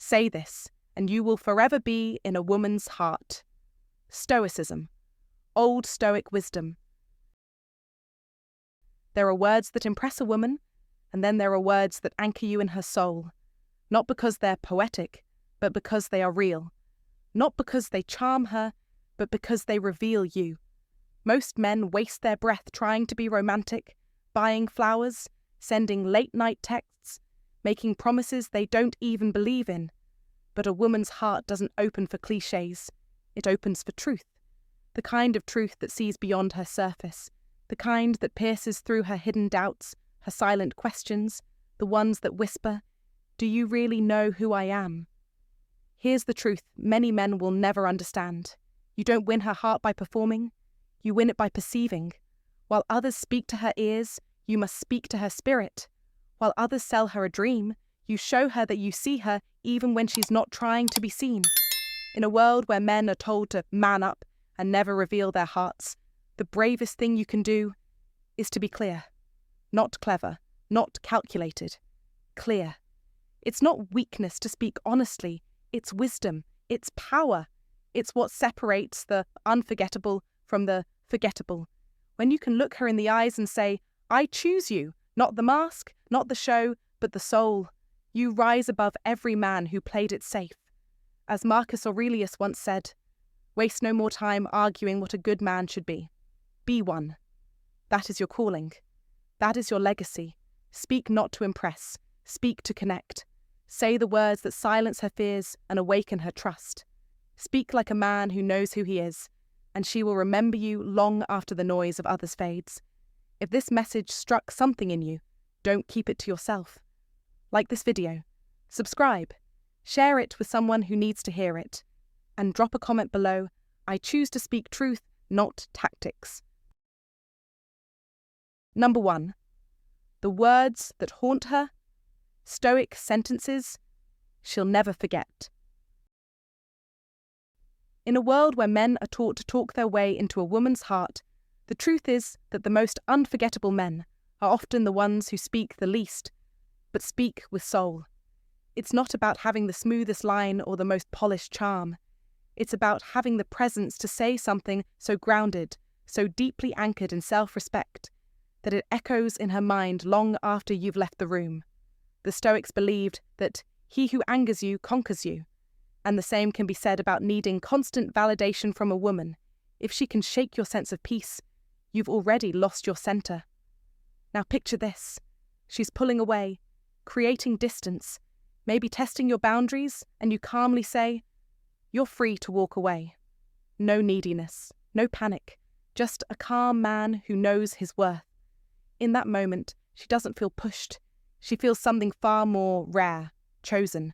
Say this, and you will forever be in a woman's heart. Stoicism, Old Stoic wisdom. There are words that impress a woman, and then there are words that anchor you in her soul, not because they're poetic, but because they are real. Not because they charm her, but because they reveal you. Most men waste their breath trying to be romantic, buying flowers, sending late-night texts, making promises they don't even believe in. But a woman's heart doesn't open for clichés. It opens for truth. The kind of truth that sees beyond her surface. The kind that pierces through her hidden doubts, her silent questions, the ones that whisper, "Do you really know who I am?" Here's the truth many men will never understand. You don't win her heart by performing. You win it by perceiving. While others speak to her ears, you must speak to her spirit. While others sell her a dream, you show her that you see her even when she's not trying to be seen. In a world where men are told to man up and never reveal their hearts, the bravest thing you can do is to be clear. Not clever, not calculated. Clear. It's not weakness to speak honestly. It's wisdom. It's power. It's what separates the unforgettable from the forgettable. When you can look her in the eyes and say, "I choose you," not the mask, not the show, but the soul, you rise above every man who played it safe. As Marcus Aurelius once said, waste no more time arguing what a good man should be. Be one. That is your calling. That is your legacy. Speak not to impress. Speak to connect. Say the words that silence her fears and awaken her trust. Speak like a man who knows who he is, and she will remember you long after the noise of others fades. If this message struck something in you, don't keep it to yourself. Like this video, subscribe, share it with someone who needs to hear it, and drop a comment below. I choose to speak truth, not tactics. Number 1. The words that haunt her, Stoic sentences she'll never forget. In a world where men are taught to talk their way into a woman's heart, the truth is that the most unforgettable men are often the ones who speak the least, but speak with soul. It's not about having the smoothest line or the most polished charm. It's about having the presence to say something so grounded, so deeply anchored in self-respect, that it echoes in her mind long after you've left the room. The Stoics believed that he who angers you conquers you, and the same can be said about needing constant validation from a woman. If she can shake your sense of peace, you've already lost your center. Now picture this. She's pulling away, creating distance, maybe testing your boundaries, and you calmly say, "You're free to walk away." No neediness, no panic, just a calm man who knows his worth. In that moment, she doesn't feel pushed. She feels something far more rare, chosen.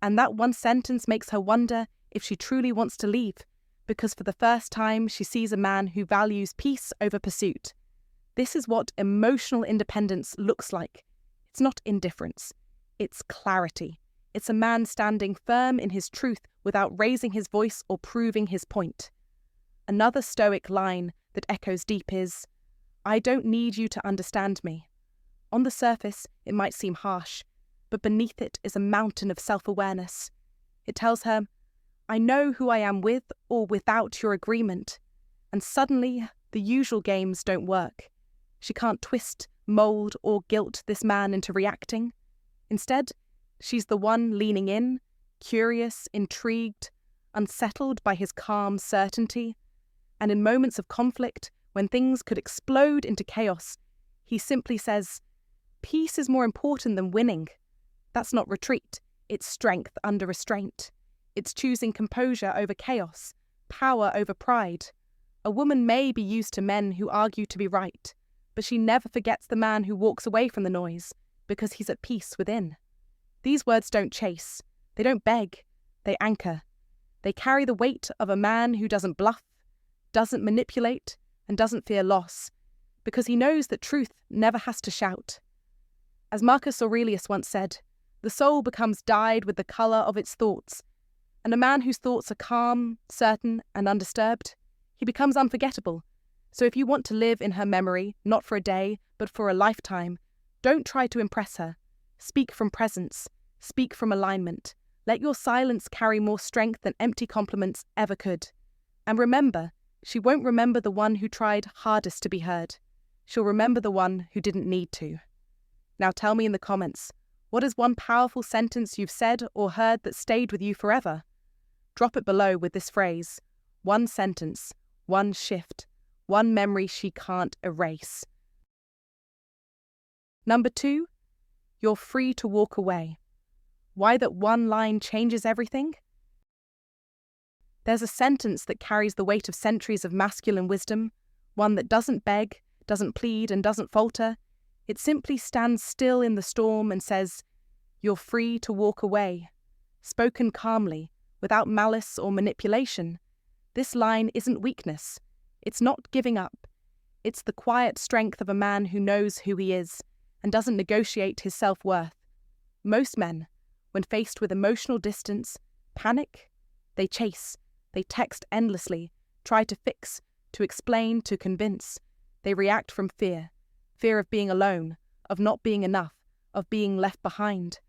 And that one sentence makes her wonder if she truly wants to leave, because for the first time she sees a man who values peace over pursuit. This is what emotional independence looks like. It's not indifference. It's clarity. It's a man standing firm in his truth without raising his voice or proving his point. Another Stoic line that echoes deep is, "I don't need you to understand me." On the surface, it might seem harsh, but beneath it is a mountain of self-awareness. It tells her, "I know who I am with or without your agreement." And suddenly, the usual games don't work. She can't twist, mold, or guilt this man into reacting. Instead, she's the one leaning in, curious, intrigued, unsettled by his calm certainty. And in moments of conflict, when things could explode into chaos, he simply says, "Peace is more important than winning." That's not retreat, it's strength under restraint. It's choosing composure over chaos, power over pride. A woman may be used to men who argue to be right, but she never forgets the man who walks away from the noise because he's at peace within. These words don't chase, they don't beg, they anchor. They carry the weight of a man who doesn't bluff, doesn't manipulate, and doesn't fear loss, because he knows that truth never has to shout. As Marcus Aurelius once said, the soul becomes dyed with the colour of its thoughts, and a man whose thoughts are calm, certain, and undisturbed, he becomes unforgettable. So if you want to live in her memory, not for a day, but for a lifetime, don't try to impress her. Speak from presence, speak from alignment. Let your silence carry more strength than empty compliments ever could. And remember, she won't remember the one who tried hardest to be heard. She'll remember the one who didn't need to. Now tell me in the comments, what is one powerful sentence you've said or heard that stayed with you forever? Drop it below with this phrase: one sentence, one shift, one memory she can't erase. Number 2, you're free to walk away. Why that one line changes everything? There's a sentence that carries the weight of centuries of masculine wisdom, one that doesn't beg, doesn't plead, and doesn't falter. It simply stands still in the storm and says, "You're free to walk away." Spoken calmly, without malice or manipulation. This line isn't weakness. It's not giving up. It's the quiet strength of a man who knows who he is and doesn't negotiate his self-worth. Most men, when faced with emotional distance, panic. They chase. They text endlessly, try to fix, to explain, to convince. They react from fear. Fear of being alone, of not being enough, of being left behind.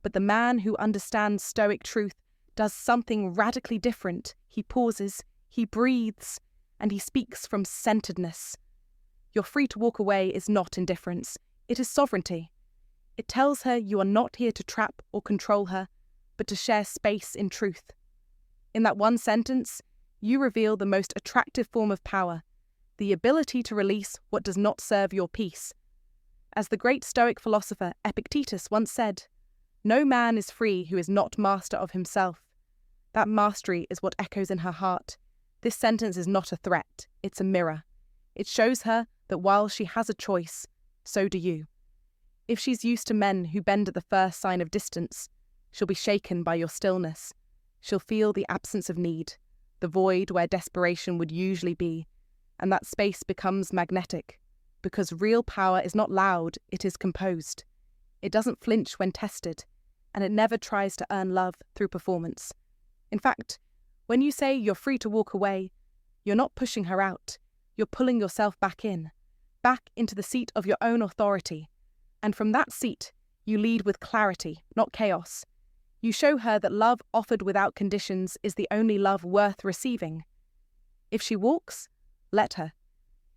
But the man who understands Stoic truth does something radically different. He pauses, he breathes, and he speaks from centeredness. You're free to walk away is not indifference. It is sovereignty. It tells her you are not here to trap or control her, but to share space in truth. In that one sentence, you reveal the most attractive form of power, the ability to release what does not serve your peace. As the great Stoic philosopher Epictetus once said, "No man is free who is not master of himself." That mastery is what echoes in her heart. This sentence is not a threat, it's a mirror. It shows her that while she has a choice, so do you. If she's used to men who bend at the first sign of distance, she'll be shaken by your stillness. She'll feel the absence of need, the void where desperation would usually be, and that space becomes magnetic, because real power is not loud, it is composed. It doesn't flinch when tested, and it never tries to earn love through performance. In fact, when you say you're free to walk away, you're not pushing her out, you're pulling yourself back into the seat of your own authority. And from that seat, you lead with clarity, not chaos. You show her that love offered without conditions is the only love worth receiving. If she walks, let her.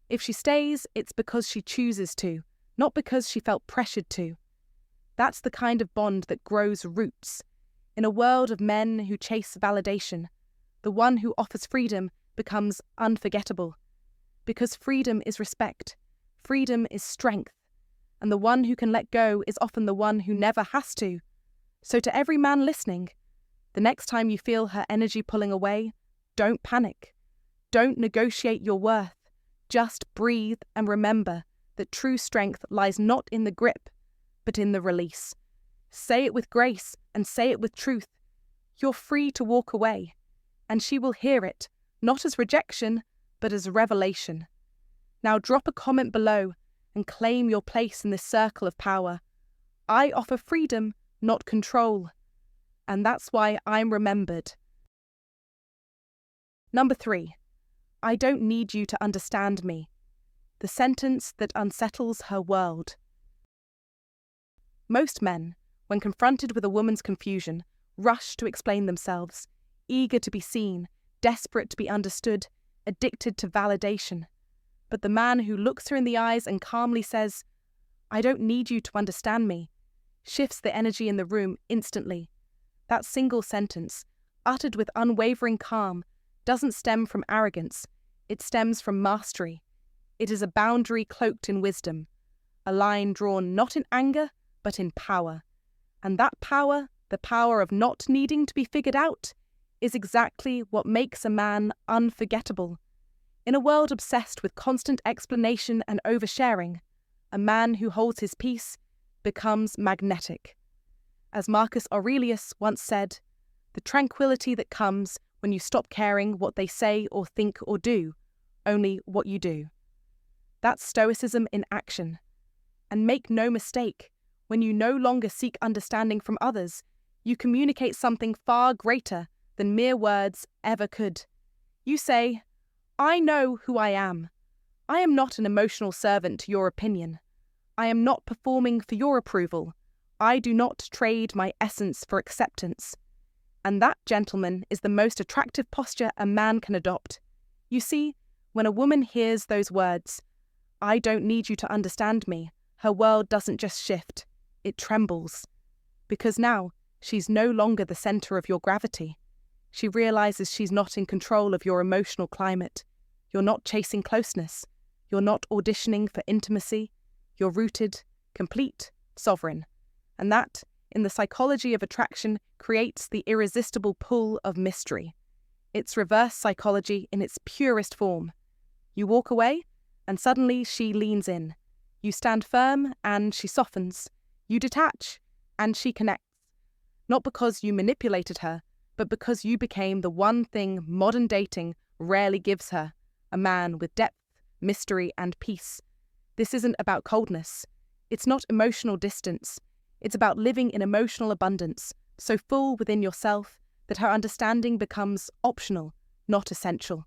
If she stays, it's because she chooses to, not because she felt pressured to. That's the kind of bond that grows roots. In a world of men who chase validation, the one who offers freedom becomes unforgettable. Because freedom is respect, freedom is strength, and the one who can let go is often the one who never has to. So to every man listening, the next time you feel her energy pulling away, don't panic. Don't negotiate your worth. Just breathe and remember that true strength lies not in the grip, but in the release. Say it with grace and say it with truth. You're free to walk away, and she will hear it, not as rejection, but as revelation. Now drop a comment below and claim your place in this circle of power. I offer freedom, not control. And that's why I'm remembered. Number 3. I don't need you to understand me. The sentence that unsettles her world. Most men, when confronted with a woman's confusion, rush to explain themselves, eager to be seen, desperate to be understood, addicted to validation. But the man who looks her in the eyes and calmly says, "I don't need you to understand me," shifts the energy in the room instantly. That single sentence, uttered with unwavering calm, doesn't stem from arrogance, it stems from mastery. It is a boundary cloaked in wisdom, a line drawn not in anger, but in power. And that power, the power of not needing to be figured out, is exactly what makes a man unforgettable. In a world obsessed with constant explanation and oversharing, a man who holds his peace becomes magnetic. As Marcus Aurelius once said, the tranquility that comes when you stop caring what they say or think or do, only what you do. That's Stoicism in action. And make no mistake, when you no longer seek understanding from others, you communicate something far greater than mere words ever could. You say, "I know who I am. I am not an emotional servant to your opinion. I am not performing for your approval. I do not trade my essence for acceptance. And that, gentlemen, is the most attractive posture a man can adopt. You see, when a woman hears those words, "I don't need you to understand me," her world doesn't just shift, it trembles. Because now, she's no longer the center of your gravity. She realizes she's not in control of your emotional climate. You're not chasing closeness. You're not auditioning for intimacy. You're rooted, complete, sovereign. And that, in the psychology of attraction, creates the irresistible pull of mystery. It's reverse psychology in its purest form. You walk away, and suddenly she leans in. You stand firm, and she softens. You detach, and she connects. Not because you manipulated her, but because you became the one thing modern dating rarely gives her, a man with depth, mystery, and peace. This isn't about coldness. It's not emotional distance. It's about living in emotional abundance, so full within yourself that her understanding becomes optional, not essential.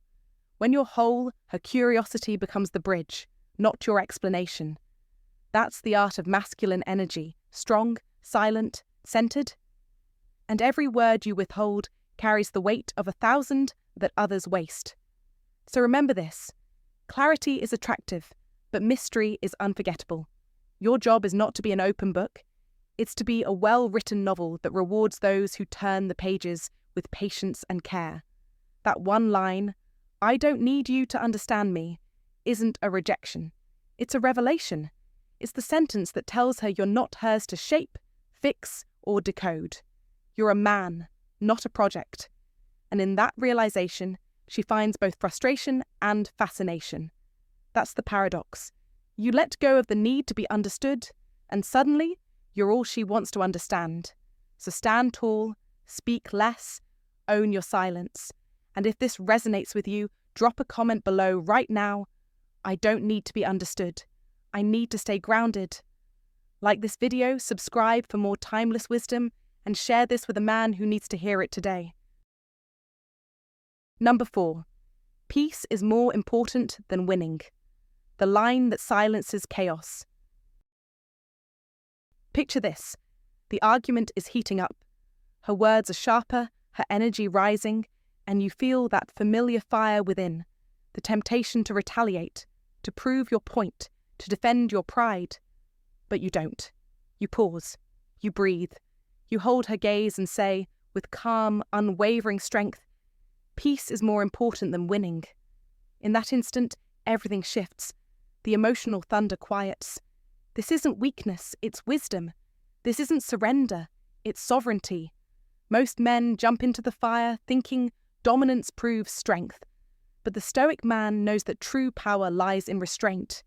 When you're whole, her curiosity becomes the bridge, not your explanation. That's the art of masculine energy, strong, silent, centered. And every word you withhold carries the weight of 1,000 that others waste. So remember this: clarity is attractive, but mystery is unforgettable. Your job is not to be an open book. It's to be a well-written novel that rewards those who turn the pages with patience and care. That one line, "I don't need you to understand me," isn't a rejection. It's a revelation. It's the sentence that tells her you're not hers to shape, fix, or decode. You're a man, not a project. And in that realization, she finds both frustration and fascination. That's the paradox. You let go of the need to be understood, and suddenly, you're all she wants to understand. So stand tall, speak less, own your silence. And if this resonates with you, drop a comment below right now. I don't need to be understood. I need to stay grounded. Like this video, subscribe for more timeless wisdom, and share this with a man who needs to hear it today. Number 4. Peace is more important than winning. The line that silences chaos. Picture this. The argument is heating up. Her words are sharper, her energy rising, and you feel that familiar fire within, the temptation to retaliate, to prove your point, to defend your pride. But you don't. You pause. You breathe. You hold her gaze and say, with calm, unwavering strength, "Peace is more important than winning." In that instant, everything shifts. The emotional thunder quiets. This isn't weakness, it's wisdom. This isn't surrender, it's sovereignty. Most men jump into the fire thinking dominance proves strength. But the Stoic man knows that true power lies in restraint.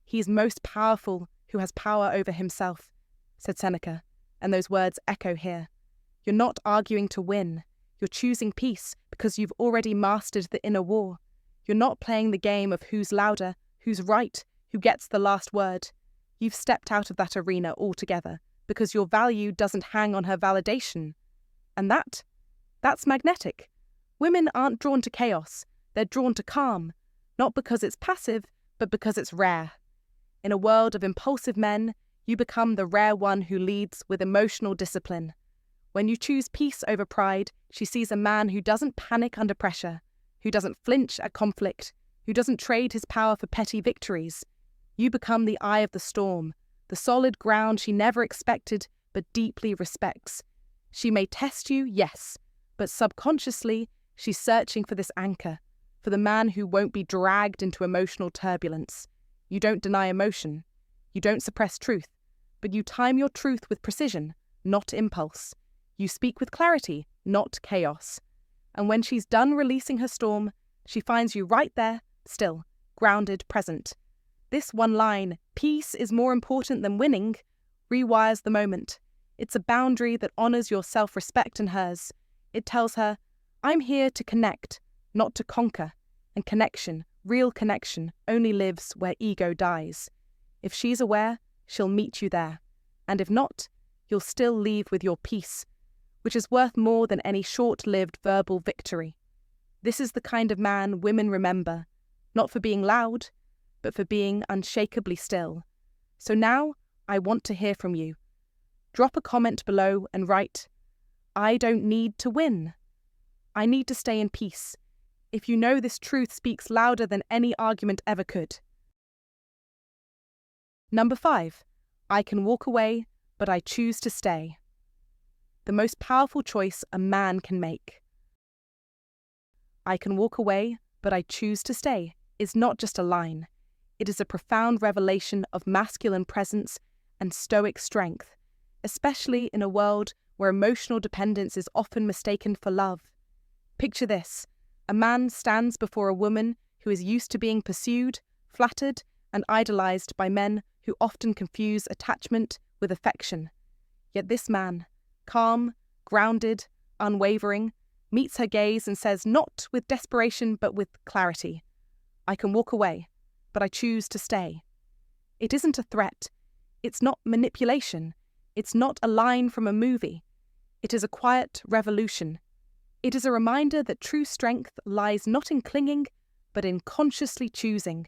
He is most powerful who has power over himself, said Seneca, and those words echo here. You're not arguing to win. You're choosing peace because you've already mastered the inner war. You're not playing the game of who's louder, who's right, who gets the last word. You've stepped out of that arena altogether because your value doesn't hang on her validation. And that's magnetic. Women aren't drawn to chaos. They're drawn to calm, not because it's passive, but because it's rare. In a world of impulsive men, you become the rare one who leads with emotional discipline. When you choose peace over pride, she sees a man who doesn't panic under pressure, who doesn't flinch at conflict, who doesn't trade his power for petty victories. You become the eye of the storm, the solid ground she never expected but deeply respects. She may test you, yes, but subconsciously, she's searching for this anchor, for the man who won't be dragged into emotional turbulence. You don't deny emotion. You don't suppress truth, but you time your truth with precision, not impulse. You speak with clarity, not chaos. And when she's done releasing her storm, she finds you right there, still, grounded, present. This one line, "Peace is more important than winning," rewires the moment. It's a boundary that honors your self-respect and hers. It tells her, I'm here to connect, not to conquer. And connection, real connection, only lives where ego dies. If she's aware, she'll meet you there. And if not, you'll still leave with your peace, which is worth more than any short-lived verbal victory. This is the kind of man women remember, not for being loud, but for being unshakably still. So now, I want to hear from you. Drop a comment below and write, I don't need to win. I need to stay in peace. If you know this truth speaks louder than any argument ever could. Number 5. I can walk away, but I choose to stay. The most powerful choice a man can make. I can walk away, but I choose to stay is not just a line. It is a profound revelation of masculine presence and stoic strength, especially in a world where emotional dependence is often mistaken for love. Picture this. A man stands before a woman who is used to being pursued, flattered, and idolized by men who often confuse attachment with affection. Yet this man, calm, grounded, unwavering, meets her gaze and says not with desperation but with clarity, I can walk away, but I choose to stay. It isn't a threat. It's not manipulation. It's not a line from a movie. It is a quiet revolution. It is a reminder that true strength lies not in clinging, but in consciously choosing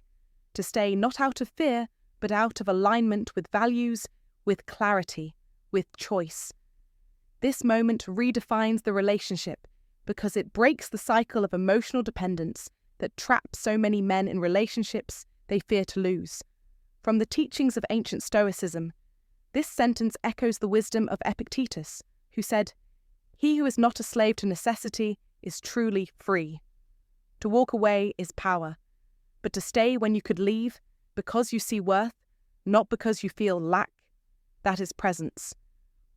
to stay not out of fear, but out of alignment with values, with clarity, with choice. This moment redefines the relationship because it breaks the cycle of emotional dependence that traps so many men in relationships they fear to lose. From the teachings of ancient Stoicism, this sentence echoes the wisdom of Epictetus, who said, "He who is not a slave to necessity is truly free." To walk away is power, but to stay when you could leave, because you see worth, not because you feel lack, that is presence.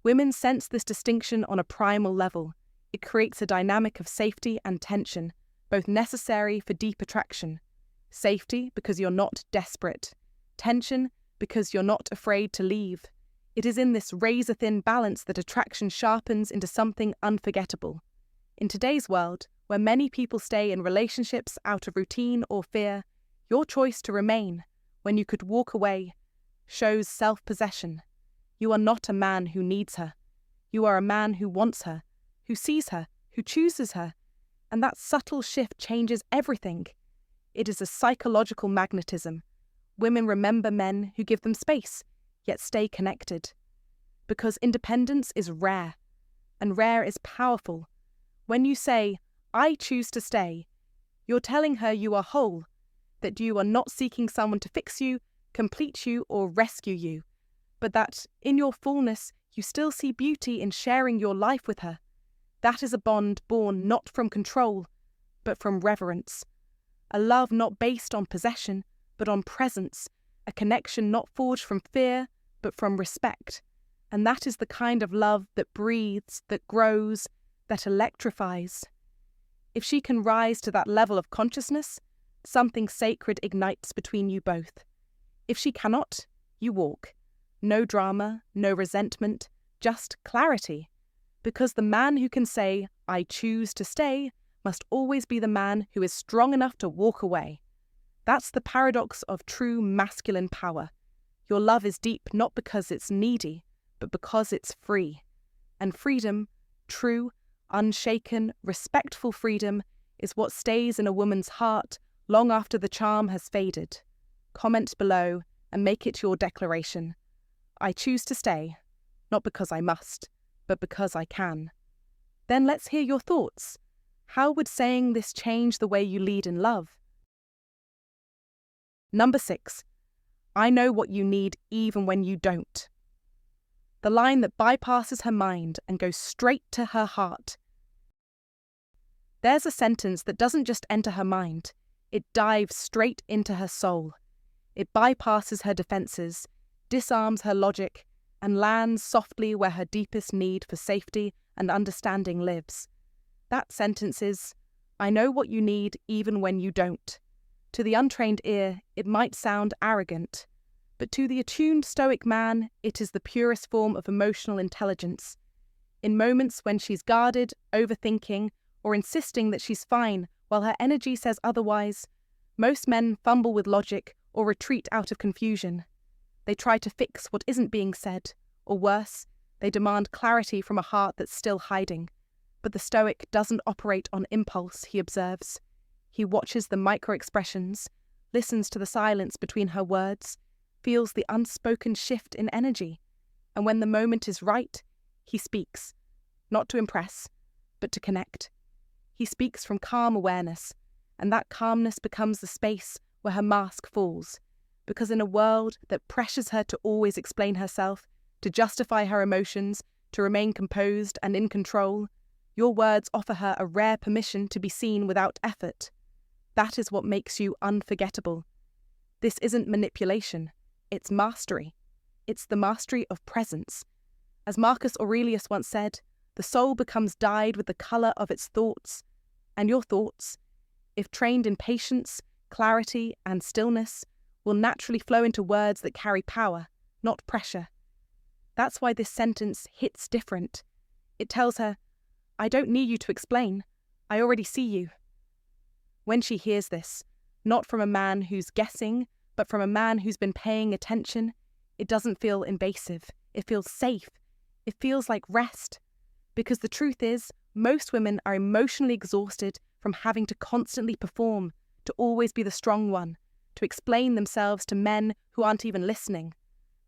Women sense this distinction on a primal level. It creates a dynamic of safety and tension, both necessary for deep attraction. Safety because you're not desperate. Tension because you're not afraid to leave. It is in this razor-thin balance that attraction sharpens into something unforgettable. In today's world, where many people stay in relationships out of routine or fear, your choice to remain, when you could walk away, shows self-possession. You are not a man who needs her. You are a man who wants her, who sees her, who chooses her. And that subtle shift changes everything. It is a psychological magnetism. Women remember men who give them space, yet stay connected. Because independence is rare, and rare is powerful. When you say, I choose to stay, you're telling her you are whole, that you are not seeking someone to fix you, complete you, or rescue you, but that, in your fullness, you still see beauty in sharing your life with her. That is a bond born not from control, but from reverence. A love not based on possession, but on presence. A connection not forged from fear, but from respect. And that is the kind of love that breathes, that grows, that electrifies. If she can rise to that level of consciousness, something sacred ignites between you both. If she cannot, you walk. No drama, no resentment, just clarity. Because the man who can say, I choose to stay, must always be the man who is strong enough to walk away. That's the paradox of true masculine power. Your love is deep not because it's needy, but because it's free. And freedom, true, unshaken, respectful freedom, is what stays in a woman's heart long after the charm has faded. Comment below and make it your declaration. I choose to stay, not because I must, but because I can. Then let's hear your thoughts. How would saying this change the way you lead in love? Number 6. I know what you need even when you don't. The line that bypasses her mind and goes straight to her heart. There's a sentence that doesn't just enter her mind, it dives straight into her soul. It bypasses her defenses, disarms her logic, and lands softly where her deepest need for safety and understanding lives. That sentence is, I know what you need even when you don't. To the untrained ear, it might sound arrogant, but to the attuned Stoic man, it is the purest form of emotional intelligence. In moments when she's guarded, overthinking, or insisting that she's fine while her energy says otherwise, most men fumble with logic or retreat out of confusion. They try to fix what isn't being said, or worse, they demand clarity from a heart that's still hiding. But the Stoic doesn't operate on impulse, he observes. He watches the micro-expressions, listens to the silence between her words, feels the unspoken shift in energy, and when the moment is right, he speaks. not to impress, but to connect. He speaks from calm awareness, and that calmness becomes the space where her mask falls, because in a world that pressures her to always explain herself, to justify her emotions, to remain composed and in control, your words offer her a rare permission to be seen without effort. That is what makes you unforgettable. This isn't manipulation, it's mastery. It's the mastery of presence. As Marcus Aurelius once said, the soul becomes dyed with the colour of its thoughts, and your thoughts, if trained in patience, clarity, and stillness, will naturally flow into words that carry power, not pressure. That's why this sentence hits different. It tells her, I don't need you to explain. I already see you. When she hears this, not from a man who's guessing, but from a man who's been paying attention, it doesn't feel invasive. It feels safe. It feels like rest. Because the truth is, most women are emotionally exhausted from having to constantly perform, to always be the strong one, to explain themselves to men who aren't even listening.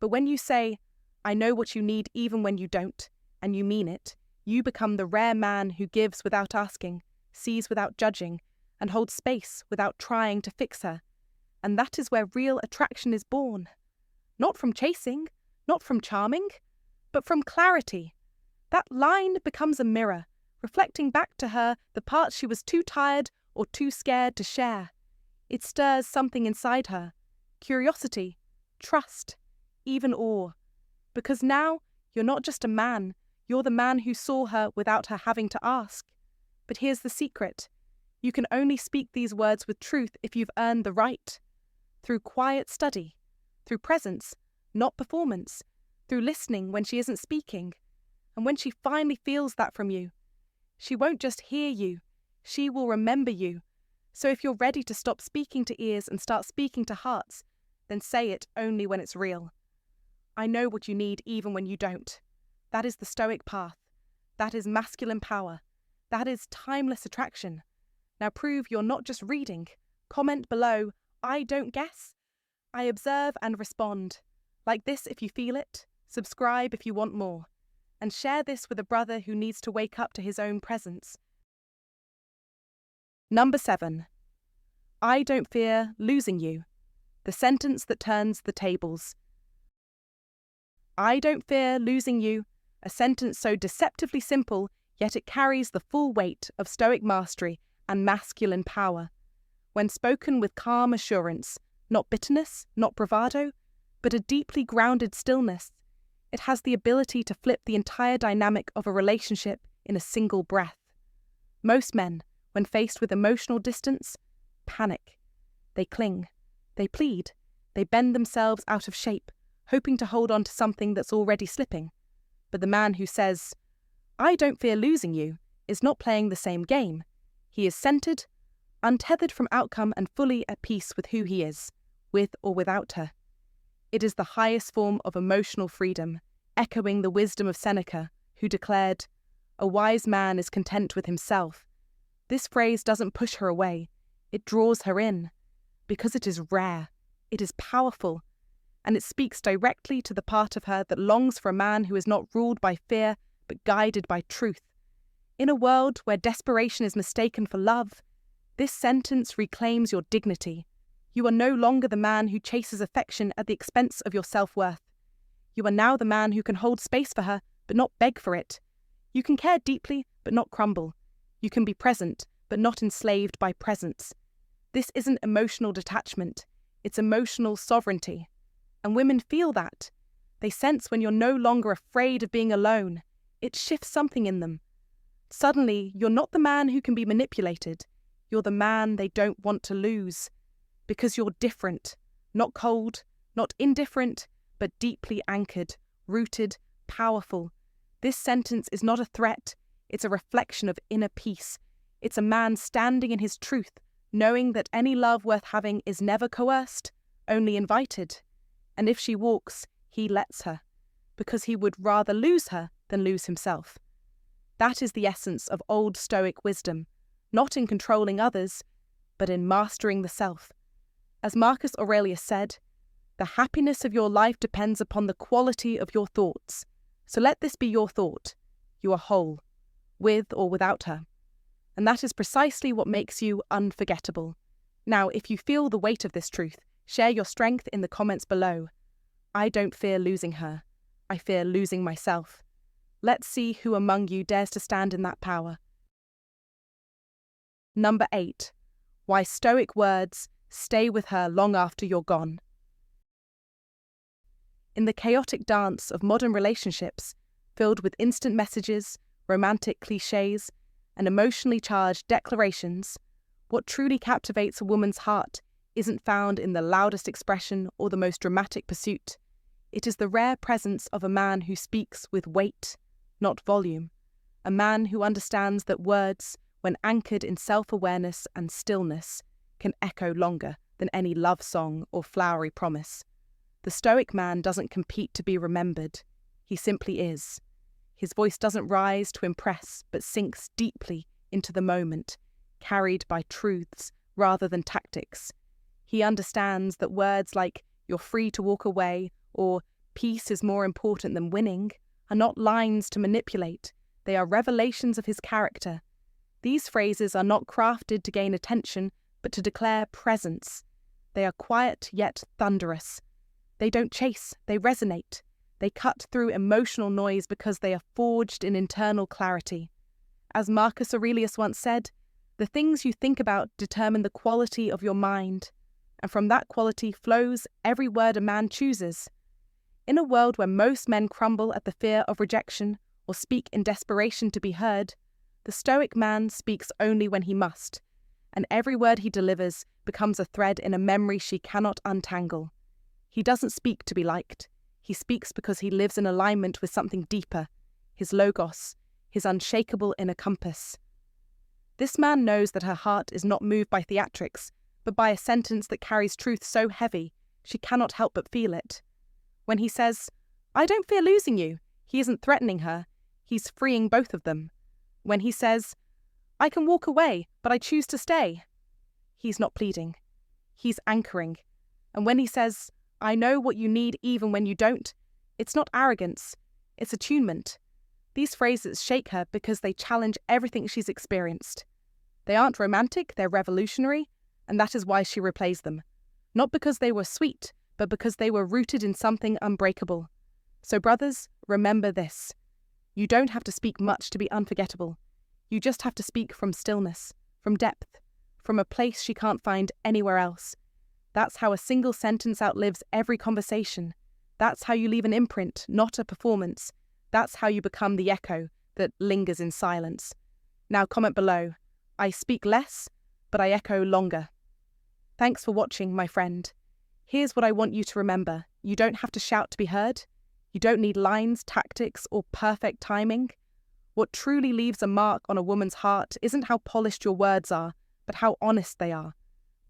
But when you say, I know what you need even when you don't, and you mean it, you become the rare man who gives without asking, sees without judging, and holds space without trying to fix her. And that is where real attraction is born. Not from chasing, not from charming, but from clarity. That line becomes a mirror, reflecting back to her the parts she was too tired or too scared to share. It stirs something inside her, curiosity, trust, even awe. Because now you're not just a man, you're the man who saw her without her having to ask. But here's the secret. You can only speak these words with truth if you've earned the right. Through quiet study, through presence, not performance, through listening when she isn't speaking. And when she finally feels that from you, she won't just hear you, she will remember you. So if you're ready to stop speaking to ears and start speaking to hearts, then say it only when it's real. I know what you need even when you don't. That is the Stoic path. That is masculine power. That is timeless attraction. Now prove you're not just reading. Comment below, I don't guess. I observe and respond. Like this if you feel it. Subscribe if you want more. And share this with a brother who needs to wake up to his own presence. Number 7. I don't fear losing you. The sentence that turns the tables. I don't fear losing you, a sentence so deceptively simple, yet it carries the full weight of Stoic mastery and masculine power. When spoken with calm assurance, not bitterness, not bravado, but a deeply grounded stillness, it has the ability to flip the entire dynamic of a relationship in a single breath. Most men, when faced with emotional distance, panic. They cling, they plead, they bend themselves out of shape, hoping to hold on to something that's already slipping. But the man who says, I don't fear losing you, is not playing the same game. He is centered, untethered from outcome and fully at peace with who he is, with or without her. It is the highest form of emotional freedom, echoing the wisdom of Seneca, who declared, a wise man is content with himself. This phrase doesn't push her away, it draws her in, because it is rare, it is powerful, and it speaks directly to the part of her that longs for a man who is not ruled by fear, but guided by truth. In a world where desperation is mistaken for love, this sentence reclaims your dignity. You are no longer the man who chases affection at the expense of your self-worth. You are now the man who can hold space for her, but not beg for it. You can care deeply, but not crumble. You can be present, but not enslaved by presence. This isn't emotional detachment, it's emotional sovereignty. And women feel that. They sense when you're no longer afraid of being alone. It shifts something in them. Suddenly, you're not the man who can be manipulated. You're the man they don't want to lose. Because you're different, not cold, not indifferent, but deeply anchored, rooted, powerful. This sentence is not a threat, it's a reflection of inner peace. It's a man standing in his truth, knowing that any love worth having is never coerced, only invited. And if she walks, he lets her, because he would rather lose her than lose himself. That is the essence of old Stoic wisdom, not in controlling others, but in mastering the self. As Marcus Aurelius said, the happiness of your life depends upon the quality of your thoughts. So let this be your thought. You are whole. with or without her. And that is precisely what makes you unforgettable. Now, if you feel the weight of this truth, share your strength in the comments below. I don't fear losing her. I fear losing myself. Let's see who among you dares to stand in that power. Number 8. Why Stoic words stay with her long after you're gone. In the chaotic dance of modern relationships, filled with instant messages, romantic clichés, and emotionally charged declarations, what truly captivates a woman's heart isn't found in the loudest expression or the most dramatic pursuit. It is the rare presence of a man who speaks with weight, not volume. A man who understands that words, when anchored in self-awareness and stillness, can echo longer than any love song or flowery promise. The Stoic man doesn't compete to be remembered. He simply is. His voice doesn't rise to impress, but sinks deeply into the moment, carried by truths rather than tactics. He understands that words like "you're free to walk away" or "peace is more important than winning" are not lines to manipulate. They are revelations of his character. These phrases are not crafted to gain attention, but to declare presence. They are quiet yet thunderous. They don't chase, they resonate. They cut through emotional noise because they are forged in internal clarity. As Marcus Aurelius once said, the things you think about determine the quality of your mind, and from that quality flows every word a man chooses. In a world where most men crumble at the fear of rejection or speak in desperation to be heard, the Stoic man speaks only when he must, and every word he delivers becomes a thread in a memory she cannot untangle. He doesn't speak to be liked. He speaks because he lives in alignment with something deeper, his logos, his unshakable inner compass. This man knows that her heart is not moved by theatrics, but by a sentence that carries truth so heavy she cannot help but feel it. When he says, "I don't fear losing you," he isn't threatening her, he's freeing both of them. When he says, "I can walk away, but I choose to stay," he's not pleading, he's anchoring. And when he says, "I know what you need even when you don't," it's not arrogance, it's attunement. These phrases shake her because they challenge everything she's experienced. They aren't romantic, they're revolutionary, and that is why she replays them. Not because they were sweet, but because they were rooted in something unbreakable. So brothers, remember this. You don't have to speak much to be unforgettable. You just have to speak from stillness, from depth, from a place she can't find anywhere else. That's how a single sentence outlives every conversation. That's how you leave an imprint, not a performance. That's how you become the echo that lingers in silence. Now comment below. I speak less, but I echo longer. Thanks for watching, my friend. Here's what I want you to remember. You don't have to shout to be heard. You don't need lines, tactics, or perfect timing. What truly leaves a mark on a woman's heart isn't how polished your words are, but how honest they are.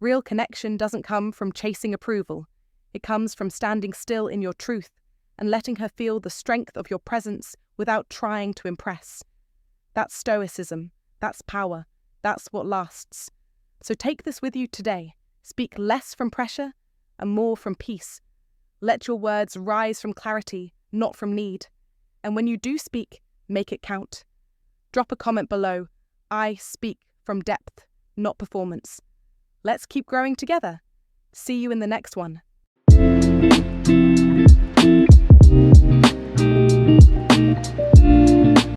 Real connection doesn't come from chasing approval. It comes from standing still in your truth and letting her feel the strength of your presence without trying to impress. That's stoicism. That's power. That's what lasts. So take this with you today. Speak less from pressure and more from peace. Let your words rise from clarity, not from need. And when you do speak, make it count. Drop a comment below. I speak from depth, not performance. Let's keep growing together. See you in the next one.